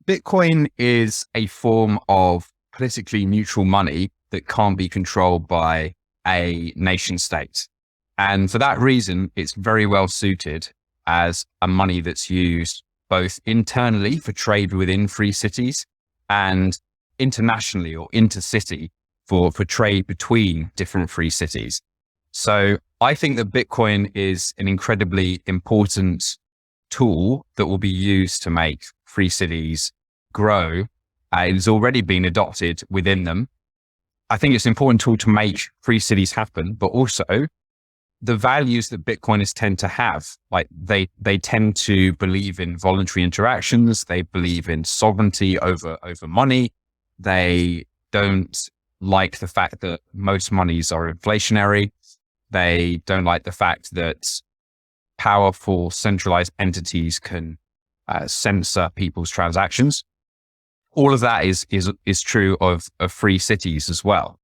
Bitcoin is a form of politically neutral money that can't be controlled by a nation state. And for that reason, it's very well suited as a money that's used both internally for trade within free cities and internationally or intercity for trade between different free cities. So I think that Bitcoin is an incredibly important tool that will be used to make free cities grow. It has already been adopted within them. I think it's an important tool to make free cities happen, but also the values that Bitcoiners tend to have, like they tend to believe in voluntary interactions. They believe in sovereignty over money. They don't like the fact that most monies are inflationary. They don't like the fact that powerful centralized entities can censor people's transactions. All of that is true of free cities as well.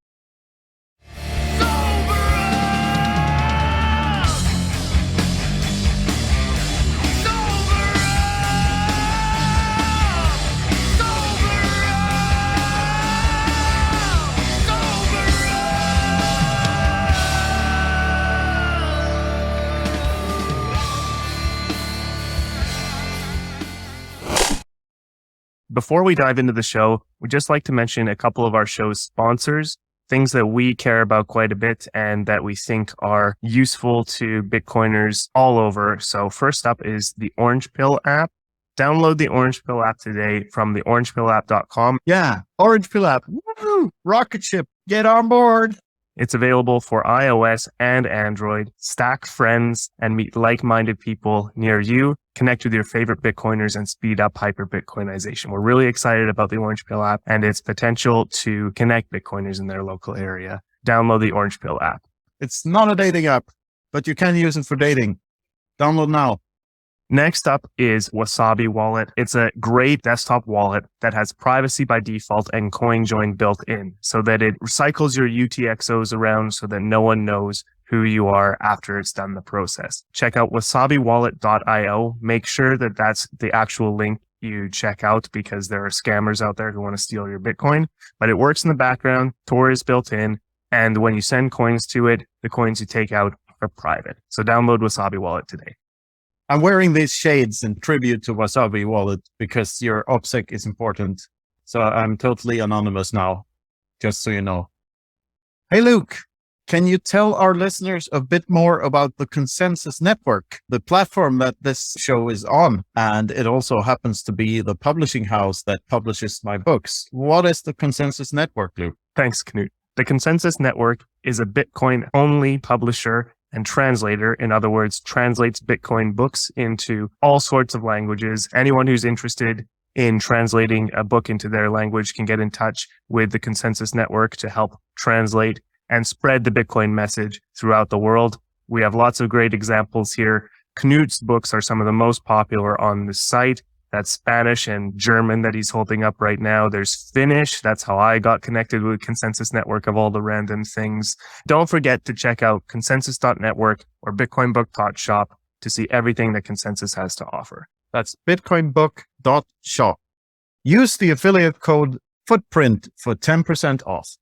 Before we dive into the show, we'd just like to mention a couple of our show's sponsors, things that we care about quite a bit and that we think are useful to Bitcoiners all over. So first up is the Orange Pill app. Download the Orange Pill app today from theorangepillapp.com. Yeah, Orange Pill app. Woo! Rocket ship. Get on board. It's available for iOS and Android. Stack friends and meet like-minded people near you. Connect with your favorite Bitcoiners and speed up hyper-Bitcoinization. We're really excited about the Orange Pill app and its potential to connect Bitcoiners in their local area. Download the Orange Pill app. It's not a dating app, but you can use it for dating. Download now. Next up is Wasabi Wallet. It's a great desktop wallet that has privacy by default and CoinJoin built in so that it recycles your UTXOs around so that no one knows who you are after it's done the process. Check out wasabiwallet.io. Make sure that that's the actual link you check out because there are scammers out there who want to steal your Bitcoin, but it works in the background. Tor is built in. And when you send coins to it, the coins you take out are private. So download Wasabi Wallet today. I'm wearing these shades in tribute to Wasabi Wallet because your OPSEC is important. So I'm totally anonymous now, just so you know. Hey, Luke, can you tell our listeners a bit more about the Consensus Network, the platform that this show is on? And it also happens to be the publishing house that publishes my books. What is the Consensus Network, Luke? Thanks, Knut. The Consensus Network is a Bitcoin-only publisher and translator. In other words, translates Bitcoin books into all sorts of languages. Anyone who's interested in translating a book into their language can get in touch with the Consensus Network to help translate and spread the Bitcoin message throughout the world. We have lots of great examples here. Knut's books are some of the most popular on the site. That's Spanish and German that he's holding up right now. There's Finnish. That's how I got connected with Consensus Network of all the random things. Don't forget to check out consensus.network or bitcoinbook.shop to see everything that Consensus has to offer. That's bitcoinbook.shop. Use the affiliate code Footprint for 10% off.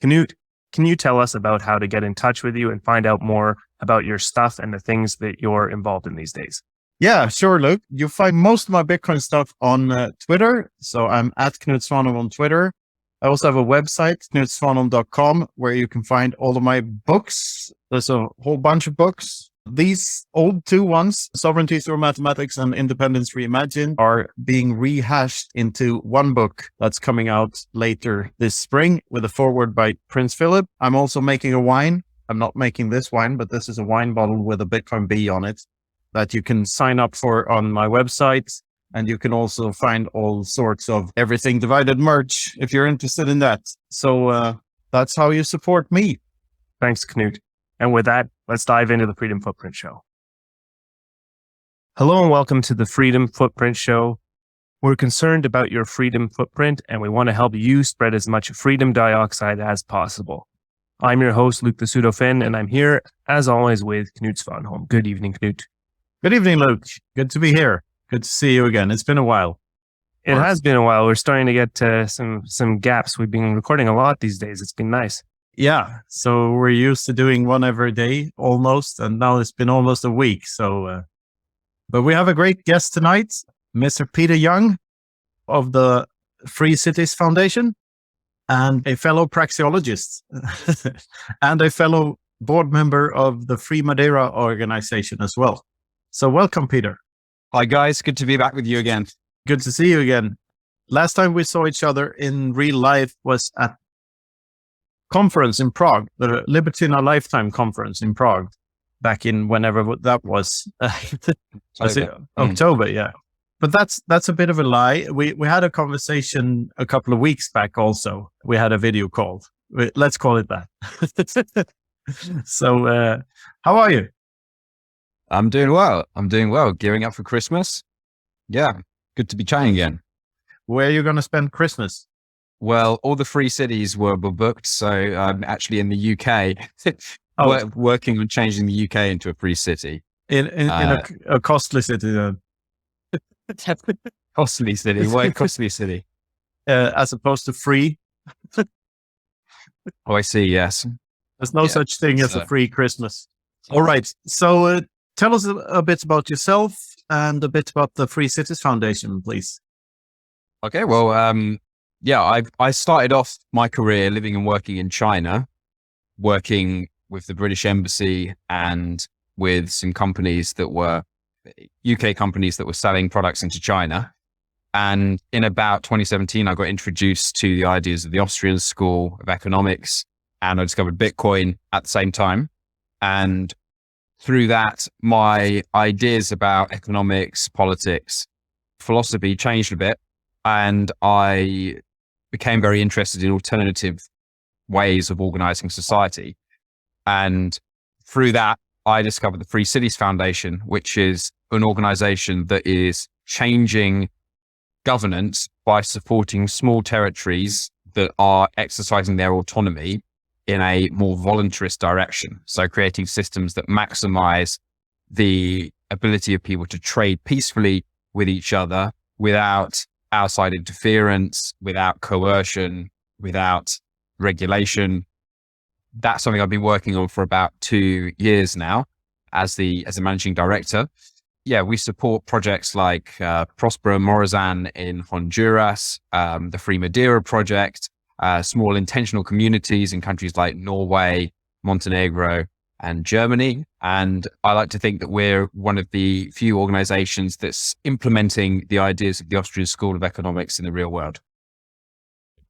Knut, can you tell us about how to get in touch with you and find out more about your stuff and the things that you're involved in these days? Yeah, sure, Luke. You find most of my Bitcoin stuff on Twitter. So I'm at Knut Svanholm on Twitter. I also have a website, knutsvanholm.com, where you can find all of my books. There's a whole bunch of books. These old two ones, Sovereignty Through Mathematics and Independence Reimagined, are being rehashed into one book that's coming out later this spring with a foreword by Prince Philip. I'm also making a wine. I'm not making this wine, but this is a wine bottle with a Bitcoin bee on it that you can sign up for on my website. And you can also find all sorts of Everything Divided merch if you're interested in that. So that's how you support me. Thanks, Knut. And with that, let's dive into the Freedom Footprint Show. Hello and welcome to the Freedom Footprint Show. We're concerned about your freedom footprint and we want to help you spread as much freedom dioxide as possible. I'm your host, Luke the Pseudo-Finn, and I'm here, as always, with Knut Svanholm. Good evening, Knut. Good evening, Luke. Good to be here. Good to see you again. It's been a while. It has been a while. We're starting to get some gaps. We've been recording a lot these days. It's been nice. Yeah. So we're used to doing one every day almost, and now it's been almost a week. So, but we have a great guest tonight, Mr. Peter Young of the Free Cities Foundation, and a fellow praxeologist and a fellow board member of the Free Madeira organization as well. So welcome, Peter. Hi, guys. Good to be back with you again. Good to see you again. Last time we saw each other in real life was at conference in Prague, the Liberty in a Lifetime conference in Prague, back in whenever that was. October, yeah. But that's a bit of a lie. We had a conversation a couple of weeks back also. We had a video call. Let's call it that. So, how are you? I'm doing well. Gearing up for Christmas. Yeah. Good to be chatting again. Where are you going to spend Christmas? Well, all the free cities were booked. So I'm actually in the UK, working on changing the UK into a free city. In a costly city. Costly city. Why costly city? As opposed to free. Oh, I see. Yes. There's no such thing as a free Christmas. All right. So tell us a bit about yourself and a bit about the Free Cities Foundation, please. Okay. Well, I started off my career living and working in China, working with the British Embassy and with some companies that were UK companies that were selling products into China. And in about 2017, I got introduced to the ideas of the Austrian School of Economics, and I discovered Bitcoin at the same time. And through that, my ideas about economics, politics, philosophy changed a bit. And I became very interested in alternative ways of organizing society. And through that, I discovered the Free Cities Foundation, which is an organization that is changing governance by supporting small territories that are exercising their autonomy in a more voluntarist direction. So creating systems that maximize the ability of people to trade peacefully with each other without outside interference, without coercion, without regulation. That's something I've been working on for about 2 years now as a managing director. Yeah, we support projects like Prospero Morazan in Honduras, the Free Madeira project, small intentional communities in countries like Norway, Montenegro, and Germany. And I like to think that we're one of the few organizations that's implementing the ideas of the Austrian School of Economics in the real world.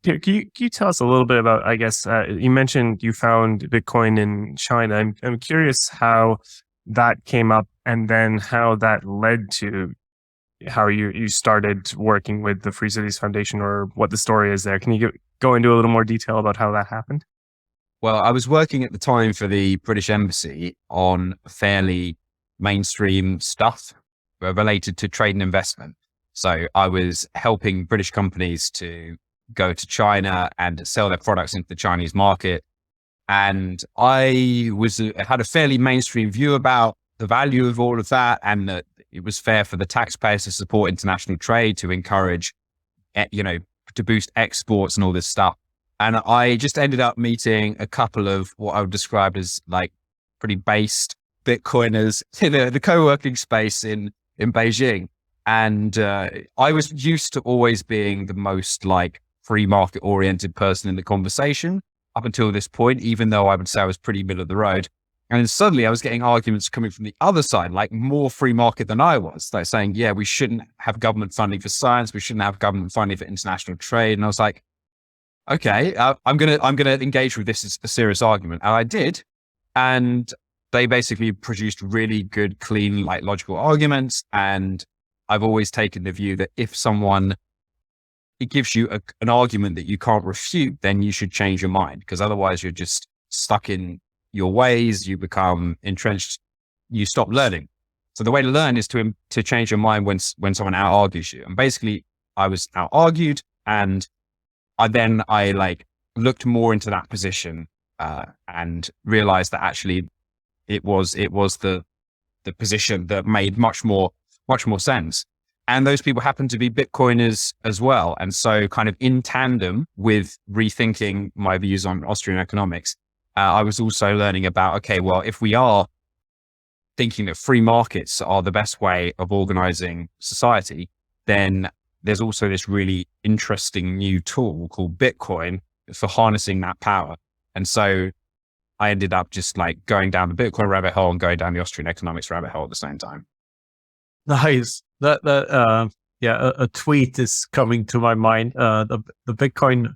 Can you tell us a little bit about, I guess, you mentioned you found Bitcoin in China. I'm curious how that came up and then how that led to how you started working with the Free Cities Foundation, or what the story is there. Can you go into a little more detail about how that happened? Well, I was working at the time for the British Embassy on fairly mainstream stuff related to trade and investment. So I was helping British companies to go to China and sell their products into the Chinese market. And I had a fairly mainstream view about the value of all of that, and that it was fair for the taxpayers to support international trade, to encourage, to boost exports and all this stuff. And I just ended up meeting a couple of what I would describe as like pretty based Bitcoiners in the co-working space in Beijing. And I was used to always being the most like free market oriented person in the conversation up until this point, even though I would say I was pretty middle of the road. And then suddenly I was getting arguments coming from the other side, like more free market than I was, like saying, yeah, we shouldn't have government funding for science. We shouldn't have government funding for international trade. And I was like, okay, I'm going to engage with this as a serious argument. And I did. And they basically produced really good, clean, like logical arguments. And I've always taken the view that if it gives you an argument that you can't refute, then you should change your mind, because otherwise you're just stuck in your ways, you become entrenched, you stop learning. So the way to learn is to change your mind when someone out argues you. And basically I was out argued, and I like looked more into that position and realized that actually it was the position that made much more sense. And those people happen to be Bitcoiners as well. And so kind of in tandem with rethinking my views on Austrian economics, I was also learning about, okay, well, if we are thinking that free markets are the best way of organizing society, then there's also this really interesting new tool called Bitcoin for harnessing that power. And so I ended up just like going down the Bitcoin rabbit hole and going down the Austrian economics rabbit hole at the same time. Nice. A tweet is coming to my mind. The Bitcoin,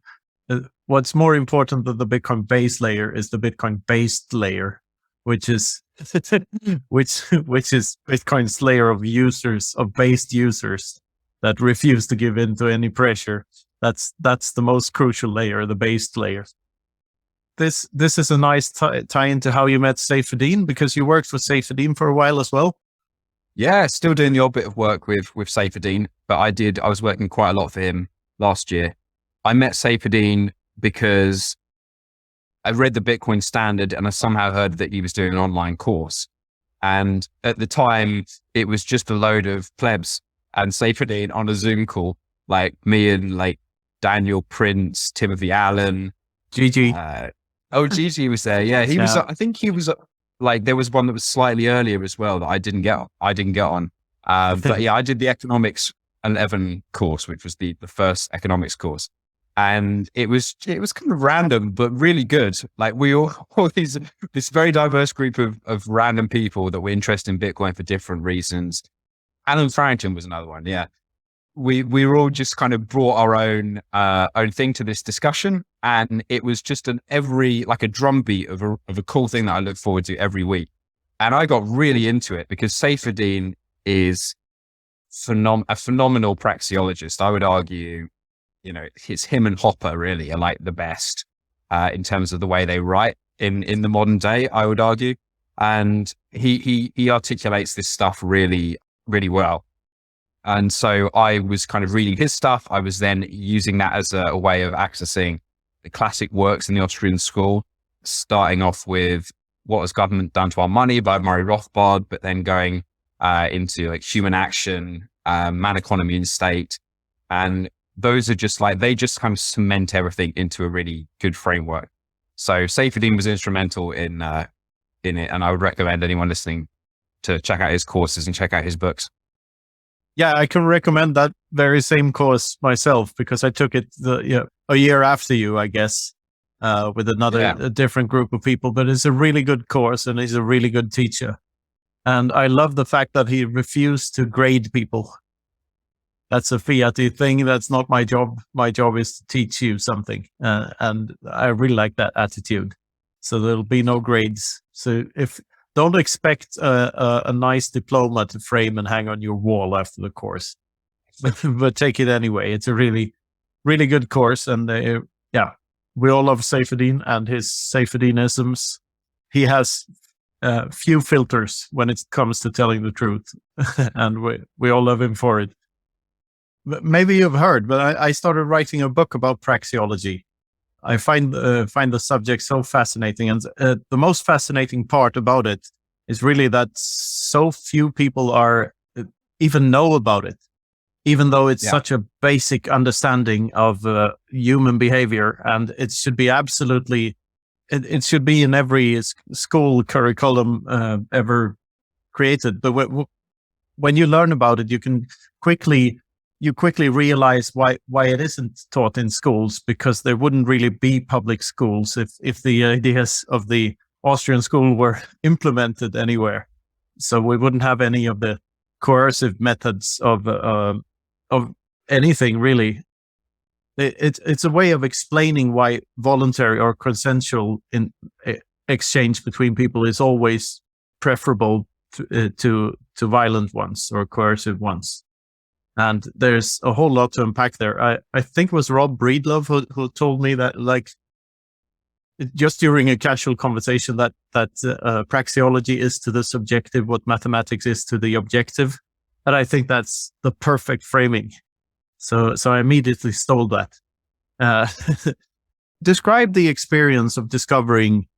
what's more important than the Bitcoin base layer is the Bitcoin based layer, which is Bitcoin's layer of users, of based users that refuse to give in to any pressure. That's the most crucial layer, the based layer. This is a nice tie into how you met Saifedean, because you worked with Saifedean for a while as well. Yeah, still doing the odd bit of work with Saifedean, but I was working quite a lot for him last year. I met Saifedean because I read the Bitcoin Standard and I somehow heard that he was doing an online course. And at the time, it was just a load of plebs and Saifedean on a Zoom call, like me and like Daniel Prince, Timothy Allen. Gigi. Gigi was there. Yeah, he was. I think he was like, there was one that was slightly earlier as well that I didn't get on. But yeah, I did the Economics 11 course, which was the first economics course. And it was kind of random, but really good. Like we all this very diverse group of random people that were interested in Bitcoin for different reasons. Alan Farrington was another one. Yeah. We were all just kind of brought our own thing to this discussion. And it was just like a drumbeat of a cool thing that I look forward to every week. And I got really into it because Saifedean is a phenomenal praxeologist. I would argue, it's him and Hopper really are like the best in terms of the way they write in the modern day, I would argue. And he articulates this stuff really, really well. And so I was kind of reading his stuff. I was then using that as a way of accessing the classic works in the Austrian school, starting off with What Has Government Done to Our Money by Murray Rothbard, but then going into like Human Action, Man, Economy and State. And those are just like, they just kind of cement everything into a really good framework. So Saifedean was instrumental in it. And I would recommend anyone listening to check out his courses and check out his books. Yeah, I can recommend that very same course myself because I took it a year after you, I guess, with a different group of people. But it's a really good course and he's a really good teacher. And I love the fact that he refused to grade people. That's a Fiat-y thing. That's not my job. My job is to teach you something. And I really like that attitude. So there'll be no grades. So don't expect a nice diploma to frame and hang on your wall after the course, but take it anyway. It's a really, really good course. And we all love Saifedean and his Saifedeanisms. He has few filters when it comes to telling the truth. And we all love him for it. But maybe you've heard, but I started writing a book about praxeology. I find the subject so fascinating, and the most fascinating part about it is really that so few people even know about it, even though it's such a basic understanding of human behavior, and it should be it should be in every school curriculum ever created. But when you learn about it, you quickly realize why it isn't taught in schools, because there wouldn't really be public schools if the ideas of the Austrian school were implemented anywhere. So we wouldn't have any of the coercive methods of anything really. It's a way of explaining why voluntary or consensual exchange between people is always preferable to violent ones or coercive ones. And there's a whole lot to unpack there. I think it was Rob Breedlove who told me that, like, just during a casual conversation, that praxeology is to the subjective what mathematics is to the objective. And I think that's the perfect framing. So I immediately stole that. Describe the experience of discovering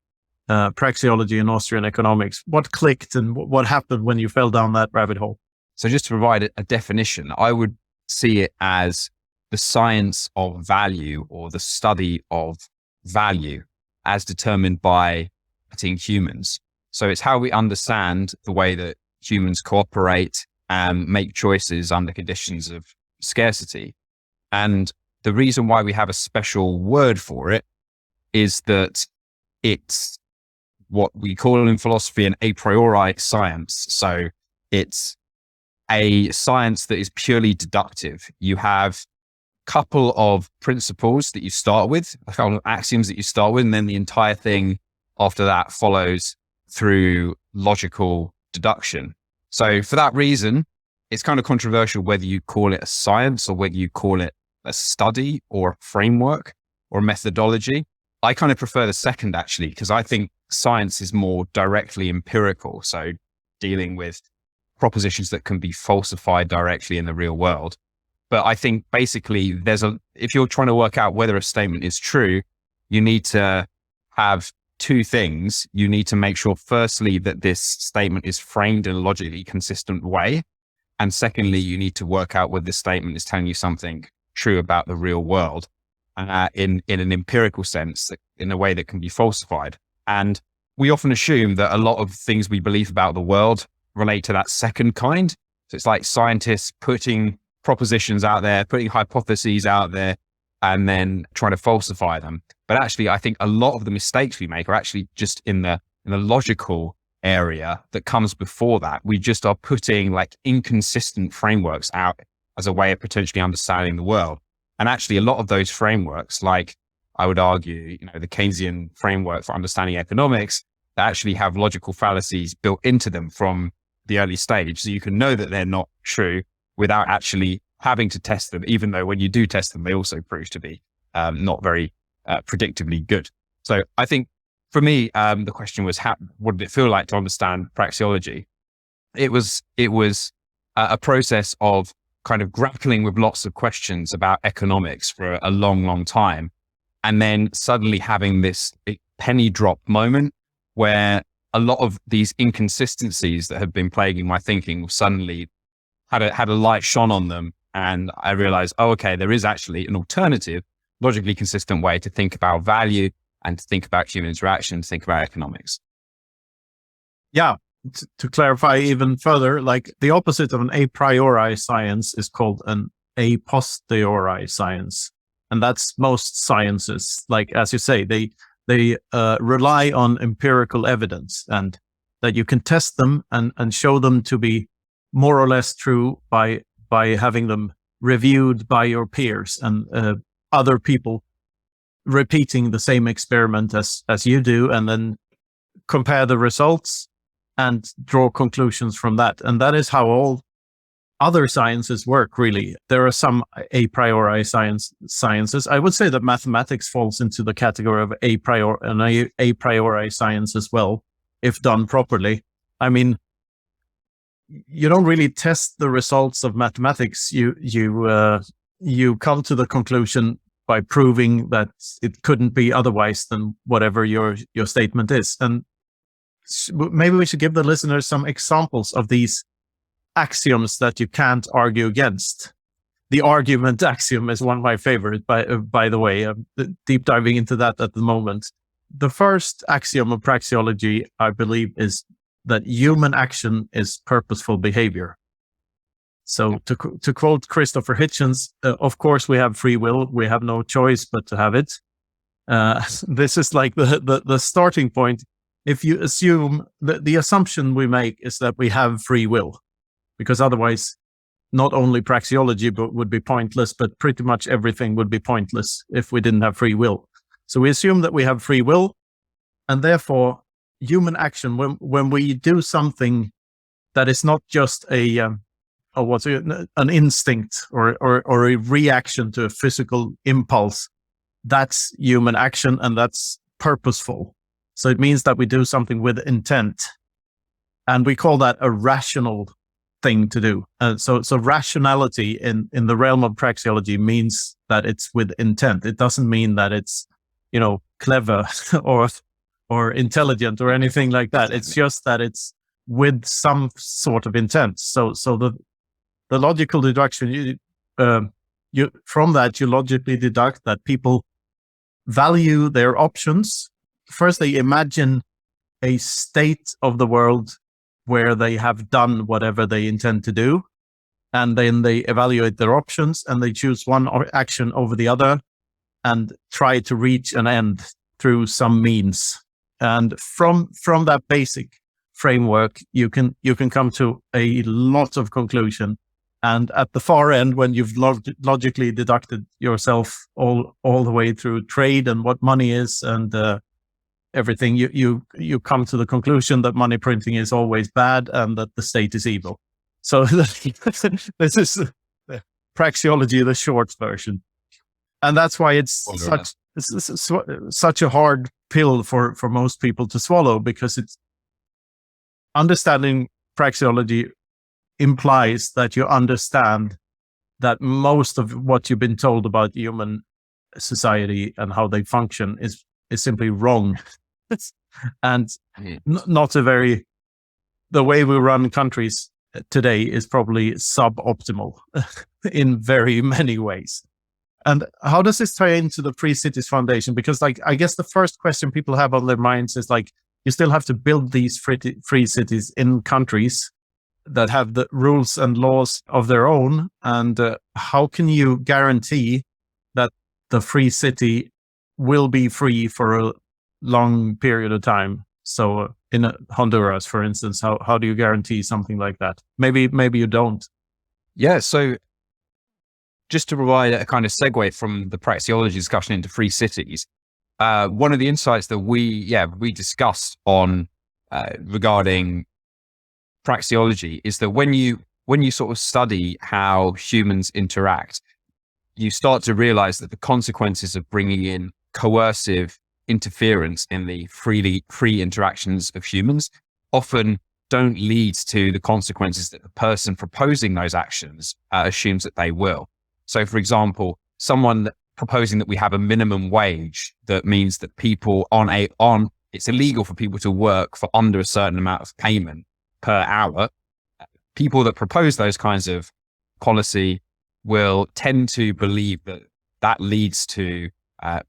praxeology in Austrian economics. What clicked and what happened when you fell down that rabbit hole? So just to provide a definition, I would see it as the science of value or the study of value as determined by, I think, humans. So it's how we understand the way that humans cooperate and make choices under conditions of scarcity. And the reason why we have a special word for it is that it's what we call in philosophy an a priori science. So it's a science that is purely deductive. You have a couple of principles that you start with, a couple of axioms that you start with, and then the entire thing after that follows through logical deduction. So for that reason, it's kind of controversial whether you call it a science or whether you call it a study or a framework or a methodology. I kind of prefer the second, actually, because I think science is more directly empirical. So dealing with propositions that can be falsified directly in the real world. But I think basically if you're trying to work out whether a statement is true, you need to have two things. You need to make sure, firstly, that this statement is framed in a logically consistent way. And secondly, you need to work out whether this statement is telling you something true about the real world in an empirical sense, in a way that can be falsified. And we often assume that a lot of things we believe about the world relate to that second kind. So it's like scientists putting propositions out there, putting hypotheses out there, and then trying to falsify them. But actually, I think a lot of the mistakes we make are actually just in the logical area that comes before that. We just are putting like inconsistent frameworks out as a way of potentially understanding the world. And actually, a lot of those frameworks, like I would argue, the Keynesian framework for understanding economics, they actually have logical fallacies built into them from the early stage. So you can know that they're not true without actually having to test them, even though when you do test them, they also prove to be not very predictably good. So I think for me, the question was, what did it feel like to understand praxeology? It was a process of kind of grappling with lots of questions about economics for a long, long time. And then suddenly having this penny drop moment where a lot of these inconsistencies that have been plaguing my thinking suddenly had a light shone on them. And I realized, okay, there is actually an alternative, logically consistent way to think about value and to think about human interaction, to think about economics. Yeah. To clarify even further, like the opposite of an a priori science is called an a posteriori science. And that's most sciences. Like, as you say, they rely on empirical evidence and that you can test them and show them to be more or less true by having them reviewed by your peers and other people repeating the same experiment as you do, and then compare the results and draw conclusions from that. And that is how all other sciences work, really. There are some a priori sciences. I would say that mathematics falls into the category of a priori science as well, if done properly. I mean, you don't really test the results of mathematics. You come to the conclusion by proving that it couldn't be otherwise than whatever your statement is. And maybe we should give the listeners some examples of these axioms that you can't argue against. The argument axiom is one of my favorite, by the way. I'm deep diving into that at the moment. The first axiom of praxeology, I believe, is that human action is purposeful behavior. So to quote Christopher Hitchens, of course we have free will. We have no choice but to have it. This is like the starting point. If you assume that the assumption we make is that we have free will, because otherwise not only praxeology would be pointless, but pretty much everything would be pointless if we didn't have free will. So we assume that we have free will, and therefore human action, when we do something that is not just an instinct or a reaction to a physical impulse, that's human action, and that's purposeful. So it means that we do something with intent, and we call that a rational thing to do. So rationality in the realm of praxeology means that it's with intent. It doesn't mean that it's, clever or intelligent or anything like that. It's just that it's with some sort of intent. So the logical deduction, you from that, you logically deduct that people value their options. First, they imagine a state of the world where they have done whatever they intend to do. And then they evaluate their options and they choose one action over the other and try to reach an end through some means. And from that basic framework, you can come to a lot of conclusion. And at the far end, when you've logically deducted yourself all the way through trade and what money is and everything, you come to the conclusion that money printing is always bad and that the state is evil. So this is praxeology, the short version. And that's why it's such a hard pill for most people to swallow, because it's understanding praxeology implies that you understand that most of what you've been told about human society and how they function is simply wrong. And not a very, the way we run countries today is probably suboptimal in very many ways. And how does this tie into the Free Cities Foundation? Because I guess the first question people have on their minds is you still have to build these free cities in countries that have the rules and laws of their own. And how can you guarantee that the free city will be free for a long period of time? So in Honduras, for instance, how do you guarantee something like that? Maybe you don't. Yeah. So just to provide a kind of segue from the praxeology discussion into free cities, one of the insights that we discussed on regarding praxeology is that when you sort of study how humans interact, you start to realize that the consequences of bringing in coercive interference in the free interactions of humans often don't lead to the consequences that the person proposing those actions assumes that they will. So, for example, someone proposing that we have a minimum wage that means that people it's illegal for people to work for under a certain amount of payment per hour. People that propose those kinds of policy will tend to believe that leads to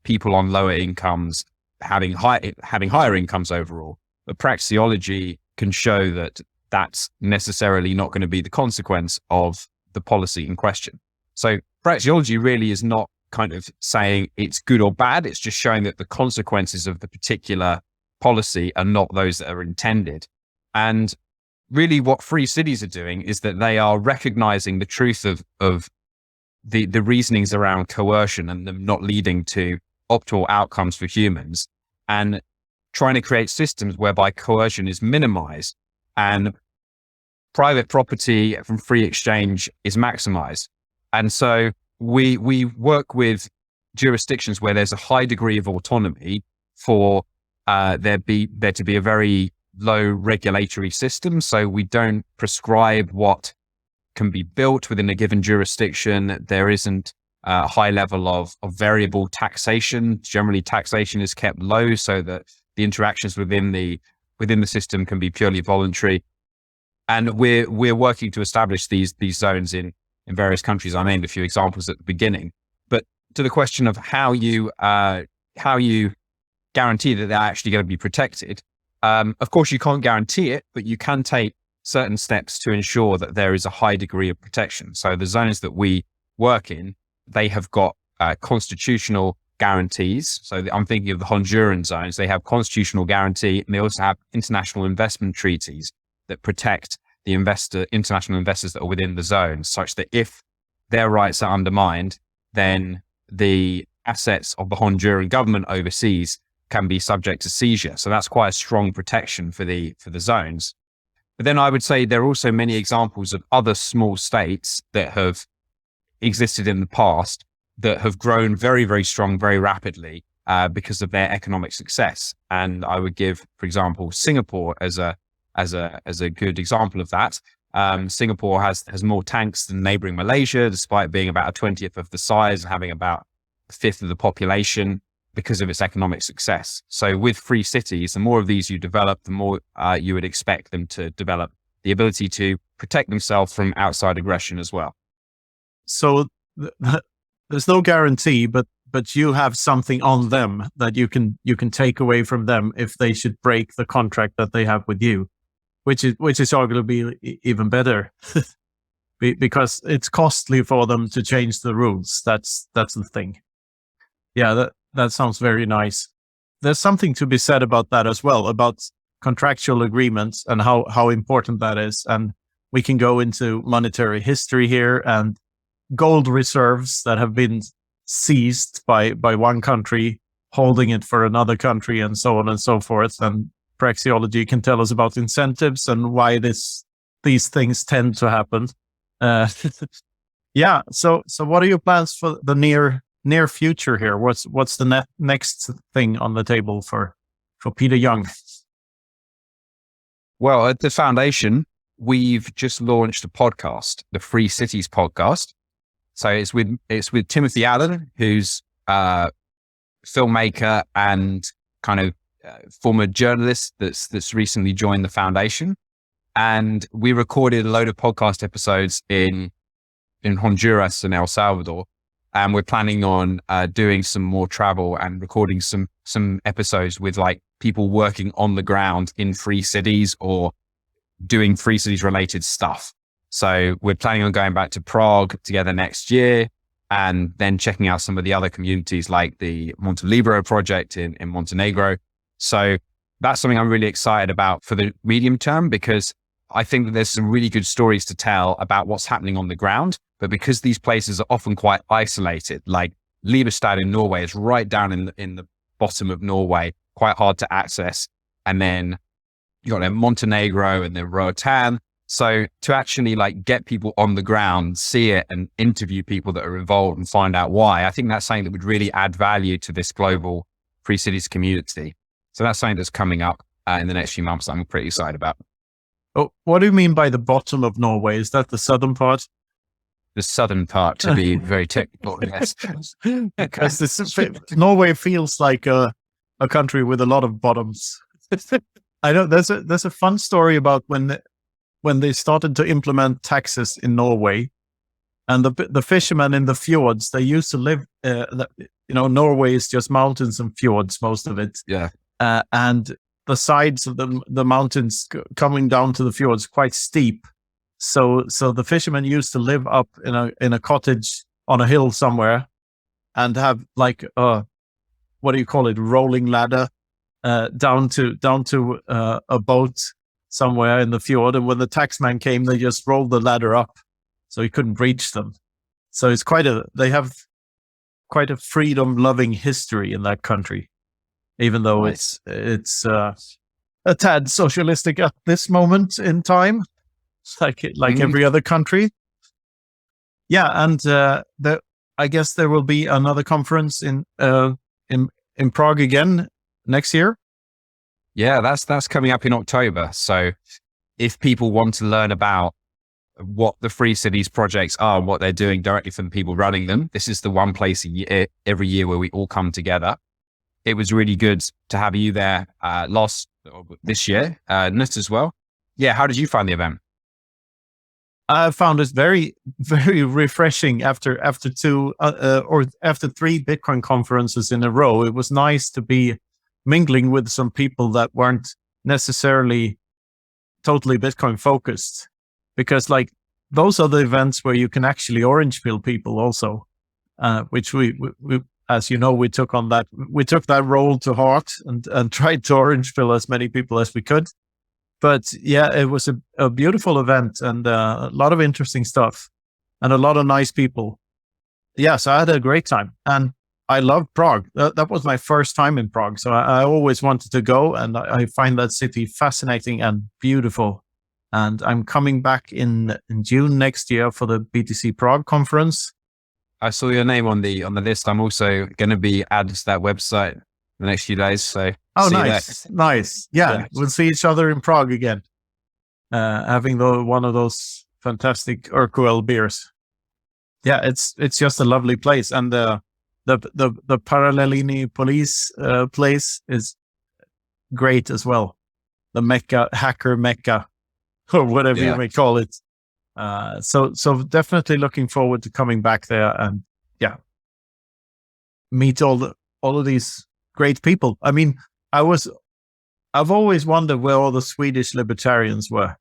people on lower incomes having higher incomes overall. But praxeology can show that that's necessarily not going to be the consequence of the policy in question. So praxeology really is not kind of saying it's good or bad. It's just showing that the consequences of the particular policy are not those that are intended. And really what free cities are doing is that they are recognizing the truth of the reasonings around coercion and them not leading to optimal outcomes for humans, and trying to create systems whereby coercion is minimized and private property from free exchange is maximized. And so we work with jurisdictions where there's a high degree of autonomy for there to be a very low regulatory system. So we don't prescribe what can be built within a given jurisdiction. There isn't a high level of variable taxation. Generally, taxation is kept low so that the interactions within the system can be purely voluntary. And we're working to establish these zones in various countries. I named a few examples at the beginning. But to the question of how you guarantee that they're actually going to be protected, of course you can't guarantee it, but you can take certain steps to ensure that there is a high degree of protection. So the zones that we work in, they have got constitutional guarantees. So I'm thinking of the Honduran zones. They have constitutional guarantee, and they also have international investment treaties that protect the international investors that are within the zone, such that if their rights are undermined, then the assets of the Honduran government overseas can be subject to seizure. So that's quite a strong protection for the zones. But then I would say there are also many examples of other small states that have existed in the past that have grown very, very strong, very rapidly because of their economic success. And I would give, for example, Singapore as a good example of that. Singapore has more tanks than neighboring Malaysia, despite being about a 20th of the size and having about a fifth of the population, because of its economic success. So with free cities, the more of these you develop, the more you would expect them to develop the ability to protect themselves from outside aggression as well. So there's no guarantee, but you have something on them that you can take away from them if they should break the contract that they have with you, which is arguably even better because it's costly for them to change the rules. That's the thing. Yeah, that sounds very nice. There's something to be said about that as well, about contractual agreements and how important that is. And we can go into monetary history here and gold reserves that have been seized by one country, holding it for another country, and so on and so forth. And praxeology can tell us about incentives and why these things tend to happen. Yeah. So what are your plans for the near future here? What's the next thing on the table for Peter Young? Well, at the foundation, we've just launched a podcast, the Free Cities podcast. So it's with Timothy Allen, who's a filmmaker and kind of former journalist that's recently joined the foundation. And we recorded a load of podcast episodes in Honduras and El Salvador. And we're planning on doing some more travel and recording some episodes with like people working on the ground in free cities or doing free cities related stuff. So we're planning on going back to Prague together next year and then checking out some of the other communities like the Montelibero project in Montenegro. So that's something I'm really excited about for the medium term, because I think that there's some really good stories to tell about what's happening on the ground. But because these places are often quite isolated, like Liberstad in Norway is right down in the bottom of Norway, quite hard to access. And then you got Montenegro and then Roatan. So to actually like get people on the ground, see it and interview people that are involved and find out why, I think that's something that would really add value to this global free cities community. So that's something that's coming up in the next few months that I'm pretty excited about. Oh, what do you mean by the bottom of Norway? Is that the southern part? The southern part, to be very technical, yes. Because Norway feels like a country with a lot of bottoms. I know there's a fun story about when they started to implement taxes in Norway, and the fishermen in the fjords, they used to live. Norway is just mountains and fjords, most of it. Yeah, and the sides of the mountains coming down to the fjords quite steep. So the fishermen used to live up in a cottage on a hill somewhere, and have like what do you call it, rolling ladder down to a boat somewhere in the fjord. And when the taxman came, they just rolled the ladder up so he couldn't reach them. So it's they have quite a freedom loving history in that country, even though it's a tad socialistic at this moment in time. Like every other country. Yeah, and I guess there will be another conference in Prague again next year. Yeah, that's coming up in October. So if people want to learn about what the Free Cities projects are and what they're doing directly from the people running them, this is the one place every year where we all come together. It was really good to have you there this year, Nut as well. Yeah, how did you find the event? I found it very, very refreshing after three Bitcoin conferences in a row. It was nice to be mingling with some people that weren't necessarily totally Bitcoin focused, because like those are the events where you can actually orange pill people also, which we as you know, we took that role to heart and tried to orange pill as many people as we could. But yeah, it was a beautiful event and a lot of interesting stuff and a lot of nice people. Yes, I had a great time and I love Prague. That was my first time in Prague. So I always wanted to go, and I find that city fascinating and beautiful. And I'm coming back in June next year for the BTC Prague conference. I saw your name on the list. I'm also going to be added to that website the next few days. So nice. Yeah, we'll see each other in Prague again, having one of those fantastic Urquell beers. Yeah, it's just a lovely place, and the Parallelini police place is great as well. The hacker Mecca. or whatever you may call it. So definitely looking forward to coming back there and meet all of these great people. I mean, I've always wondered where all the Swedish libertarians were,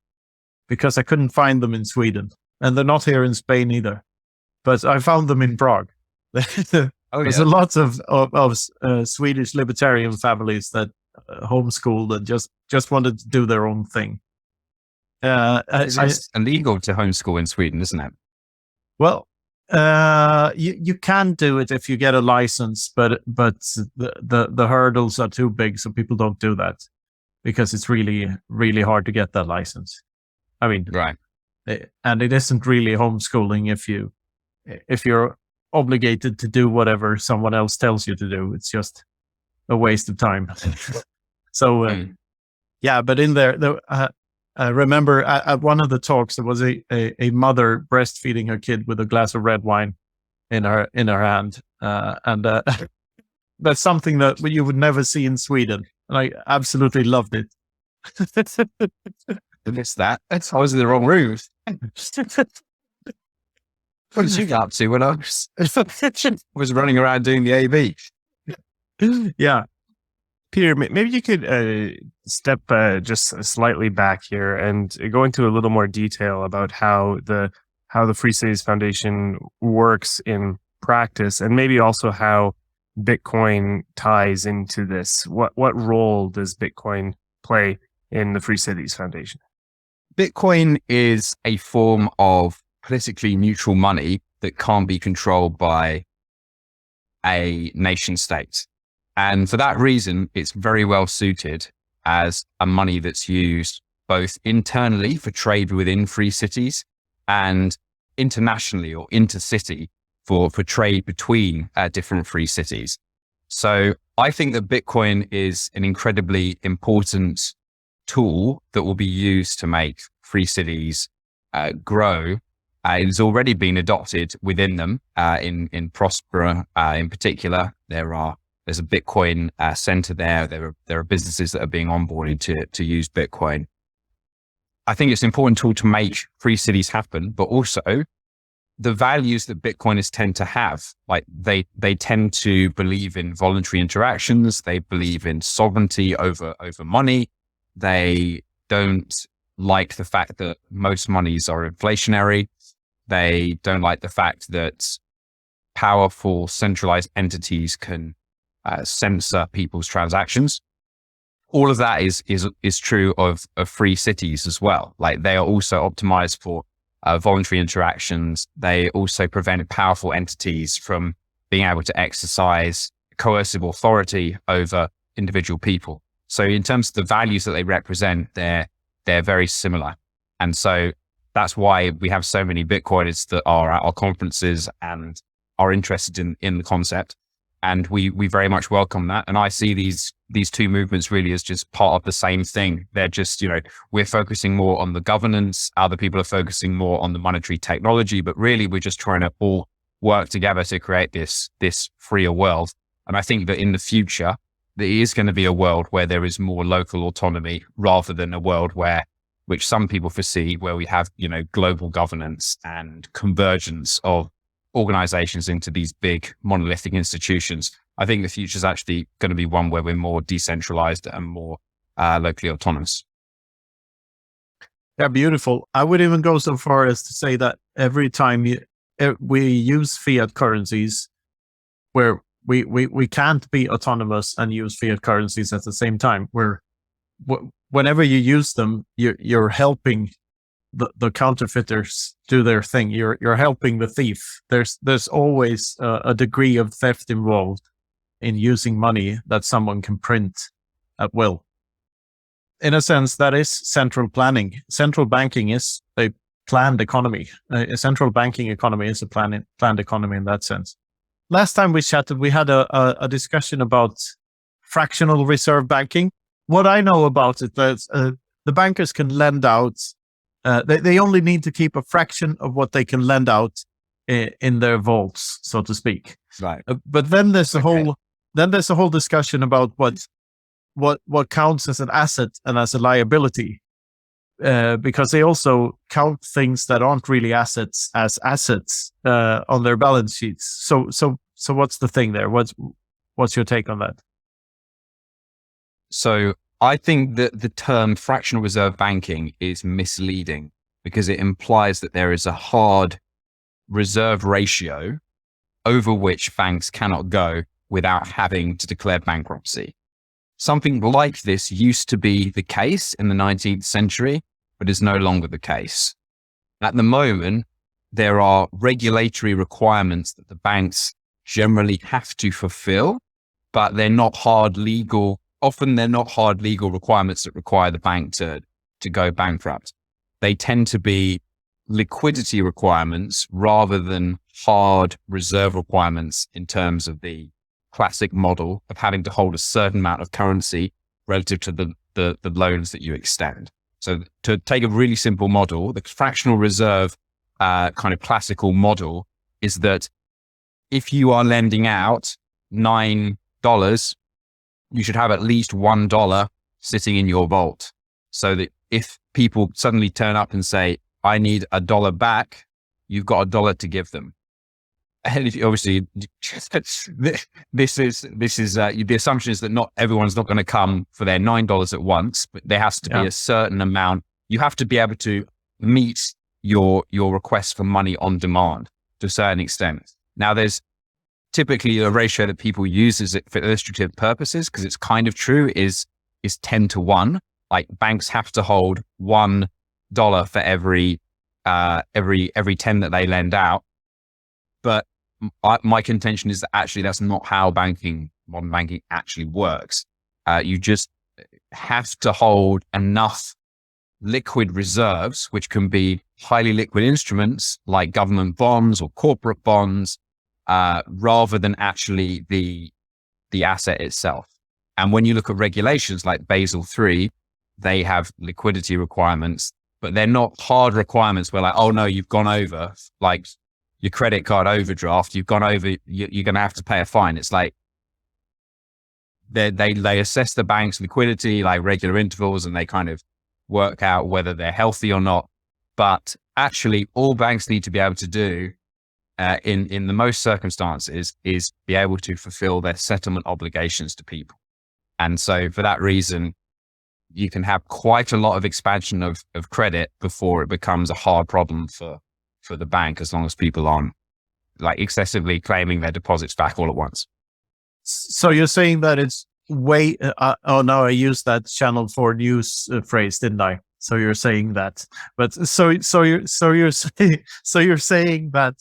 because I couldn't find them in Sweden, and they're not here in Spain either. But I found them in Prague. There's a lot of Swedish libertarian families that homeschooled and just wanted to do their own thing. It's illegal to homeschool in Sweden, isn't it? Well, you can do it if you get a license, but the hurdles are too big, so people don't do that because it's really, really hard to get that license. I mean, right. And it isn't really homeschooling if you're obligated to do whatever someone else tells you to do. It's just a waste of time. So, but in there, I remember at one of the talks, there was a mother breastfeeding her kid with a glass of red wine in her hand. And that's something that you would never see in Sweden. And I absolutely loved it. I missed that. I was in the wrong room. What did you get up to when I was running around doing the AB? Yeah. Peter, maybe you could step just slightly back here and go into a little more detail about how the Free Cities Foundation works in practice, and maybe also how Bitcoin ties into this. What role does Bitcoin play in the Free Cities Foundation? Bitcoin is a form of politically neutral money that can't be controlled by a nation state. And for that reason, it's very well suited as a money that's used both internally for trade within free cities and internationally or intercity for trade between different free cities. So I think that Bitcoin is an incredibly important tool that will be used to make free cities grow. It's already been adopted within them. In Prospera, in particular, there's a Bitcoin center there. There are businesses that are being onboarded to use Bitcoin. I think it's an important tool to make free cities happen, but also the values that Bitcoiners tend to have, like they tend to believe in voluntary interactions. They believe in sovereignty over money. They don't like the fact that most monies are inflationary. They don't like the fact that powerful centralized entities can censor people's transactions. All of that is true of free cities as well. Like, they are also optimized for voluntary interactions. They also prevent powerful entities from being able to exercise coercive authority over individual people. So in terms of the values that they represent, they're very similar. And so that's why we have so many Bitcoiners that are at our conferences and are interested in the concept. And we very much welcome that. And I see these two movements really as just part of the same thing. They're just, we're focusing more on the governance. Other people are focusing more on the monetary technology, but really we're just trying to all work together to create this freer world. And I think that in the future, there is going to be a world where there is more local autonomy rather than a world which some people foresee, where we have, global governance and convergence of organizations into these big monolithic institutions. I think the future is actually going to be one where we're more decentralized and more locally autonomous. Yeah, beautiful. I would even go so far as to say that every time we use fiat currencies, where we can't be autonomous and use fiat currencies at the same time, where whenever you use them, you're helping the counterfeiters do their thing. You're helping the thief. There's always a degree of theft involved in using money that someone can print at will. In a sense, that is central planning. Central banking is a planned economy. A central banking economy is a planned economy in that sense. Last time we chatted, we had a discussion about fractional reserve banking. What I know about it, that the bankers can lend out. They only need to keep a fraction of what they can lend out in their vaults, so to speak. Right. But then there's a whole discussion about what counts as an asset and as a liability. because they also count things that aren't really assets as assets on their balance sheets. So what's the thing there? What's your take on that? So I think that the term fractional reserve banking is misleading because it implies that there is a hard reserve ratio over which banks cannot go without having to declare bankruptcy. Something like this used to be the case in the 19th century, but is no longer the case. At the moment, there are regulatory requirements that the banks generally have to fulfill, but they're not hard legal. Often they're not hard legal requirements that require the bank to go bankrupt. They tend to be liquidity requirements rather than hard reserve requirements in terms of the classic model of having to hold a certain amount of currency relative to the loans that you extend. So to take a really simple model, the fractional reserve kind of classical model is that if you are lending out $9, you should have at least $1 sitting in your vault, so that if people suddenly turn up and say, I need $1 back, you've got $1 to give them. And if you, obviously, this is the assumption is that not everyone's not going to come for their $9 at once, but there has to be a certain amount. You have to be able to meet your request for money on demand to a certain extent. Now, there's typically a ratio that people use is for illustrative purposes, because it's kind of true, is 10 to 1. Like banks have to hold $1 for every 10 that they lend out. But my contention is that actually that's not how modern banking actually works. You just have to hold enough liquid reserves, which can be highly liquid instruments like government bonds or corporate bonds, rather than actually the asset itself. And when you look at regulations like Basel III, they have liquidity requirements, but they're not hard requirements where like, oh no, you've gone over, like your credit card overdraft, you've gone over, you're going to have to pay a fine. It's like they assess the bank's liquidity like regular intervals, and they kind of work out whether they're healthy or not. But actually all banks need to be able to do in the most circumstances is be able to fulfill their settlement obligations to people. And so for that reason, you can have quite a lot of expansion of credit before it becomes a hard problem for the bank, as long as people aren't like excessively claiming their deposits back all at once. So you're saying that it's way, oh no, I used that Channel 4 news phrase, didn't I? So you're saying that, but so you're saying that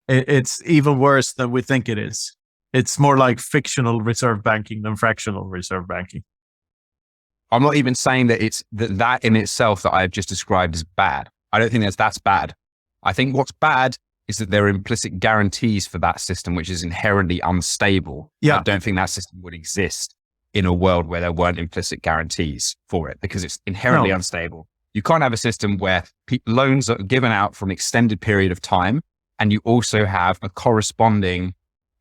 it's even worse than we think it is. It's more like fictional reserve banking than fractional reserve banking. I'm not even saying that it's that in itself that I've just described is bad. I don't think that's bad. I think what's bad is that there are implicit guarantees for that system, which is inherently unstable. Yeah. I don't think that system would exist in a world where there weren't implicit guarantees for it, because it's inherently unstable. You can't have a system where loans are given out for an extended period of time, and you also have a corresponding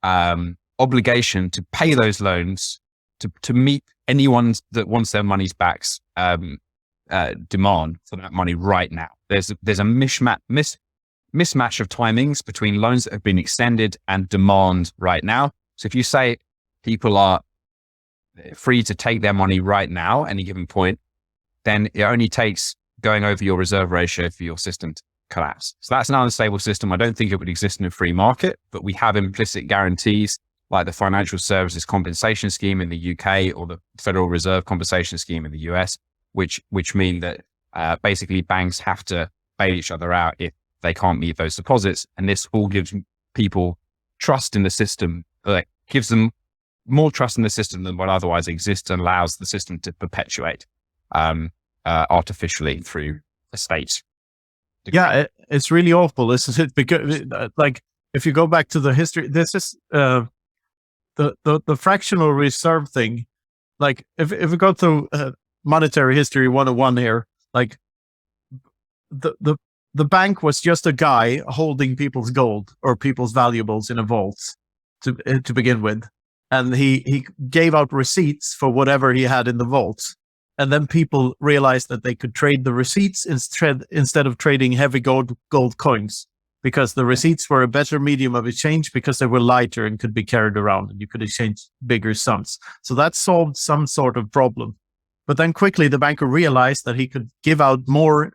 obligation to pay those loans to meet anyone that wants their money's back demand for that money right now. There's a mismatch of timings between loans that have been extended and demand right now. So if you say people are free to take their money right now, any given point, then it only takes going over your reserve ratio for your system to collapse. So that's an unstable system. I don't think it would exist in a free market, but we have implicit guarantees like the Financial Services Compensation Scheme in the UK or the Federal Reserve Compensation Scheme in the US, which mean that basically banks have to bail each other out if they can't meet those deposits. And this all gives people trust in the system, gives them more trust in the system than what otherwise exists, and allows the system to perpetuate artificially through a state. Yeah, it's really awful, isn't it? Because like if you go back to the history, this is the fractional reserve thing. Like if we go through monetary history 101 here, like the bank was just a guy holding people's gold or people's valuables in a vault to begin with, and he gave out receipts for whatever he had in the vault, And then people realized that they could trade the receipts instead of trading heavy gold coins, because the receipts were a better medium of exchange because they were lighter and could be carried around, and you could exchange bigger sums. So that solved some sort of problem. But then quickly the banker realized that he could give out more